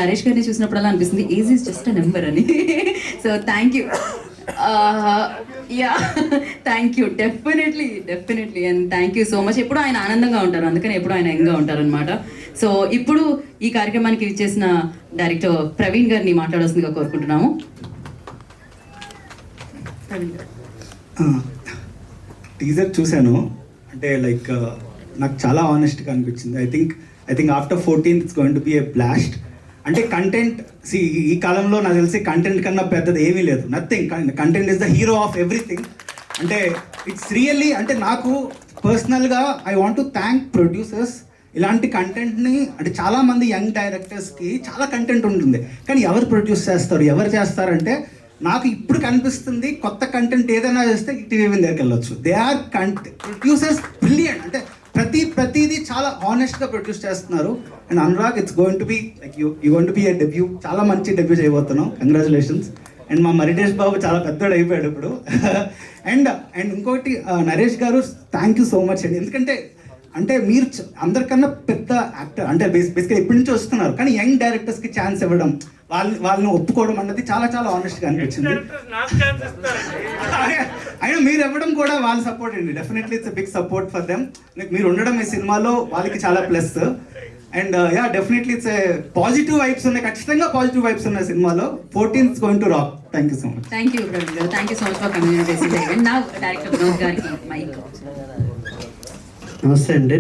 నరేష్ గారిని చూసినప్పుడల్లా అనిపిస్తుంది age is just a number అని. So thank you. Yeah thank you, definitely and thank you so much. ఎప్పుడు ఆయన ఆనందంగా ఉంటారు, అందుకని ఎప్పుడు ఆయన యంగ్గా ఉంటారు అనమాట. సో ఇప్పుడు ఈ కార్యక్రమానికి ఇచ్చేసిన డైరెక్టర్ ప్రవీణ్ గారిని మాట్లాడాల్సిందిగా కోరుకుంటున్నాము. టీజర్ చూశాను, అంటే లైక్ నాకు చాలా ఆనెస్ట్గా అనిపించింది. I think after 14th it's going to be A blast. అంటే కంటెంట్ ఈ కాలంలో నాకు తెలిసి కంటెంట్ కన్నా పెద్దది ఏమీ లేదు, nothing. Content is the hero of everything. అంటే ఇట్స్ రియల్లీ, అంటే నాకు పర్సనల్గా I want to thank producers. ఇలాంటి కంటెంట్ని అంటే చాలామంది యంగ్ డైరెక్టర్స్కి చాలా కంటెంట్ ఉంటుంది, కానీ ఎవరు ప్రొడ్యూస్ చేస్తారు, ఎవరు చేస్తారంటే నాకు ఇప్పుడు కనిపిస్తుంది కొత్త కంటెంట్ ఏదైనా చేస్తే ఈటీవీ దగ్గరికి వెళ్ళొచ్చు. They are producers brilliant. అంటే ప్రతిదీ చాలా హానెస్ట్గా ప్రొడ్యూస్ చేస్తున్నారు. And Anurag, it's going to be like you going to be a debut. చాలా మంచి డెబ్యూ చేయబోతున్నాం, కంగ్రాచులేషన్స్. అండ్ మా మరిటేష్ బాబు చాలా పెద్దోడు అయిపోయాడు ఇప్పుడు. అండ్ ఇంకోటి నరేష్ గారు, థ్యాంక్ యూ సో మచ్ అండి. ఎందుకంటే అంటే మీరు అందరికన్నా పెద్ద యాక్టర్, అంటే బేసిక్గా ఇప్పటి నుంచి వస్తున్నారు, కానీ యంగ్ డైరెక్టర్స్కి ఛాన్స్ ఇవ్వడం, వాళ్ళని ఒప్పుకోవడం అన్నది చాలా చాలా ఆనెస్ట్గా అనిపించింది. అయినా మీరు ఇవ్వడం కూడా వాళ్ళ సపోర్ట్ అండి. Definitely it's big support for them. మీరు ఉండడం ఈ సినిమాలో వాళ్ళకి చాలా plus. And yeah, definitely it's positive vibes ఉన్నాయి, ఖచ్చితంగా పాజిటివ్ వైబ్స్ ఉన్నాయి సినిమాలో. 14th going to rock. Thank you so much. Thank you Praveen గారు, thank you so much for communication. నా డైరెక్టర్ వినోద్ గారికి మైక్. నమస్తే అండి.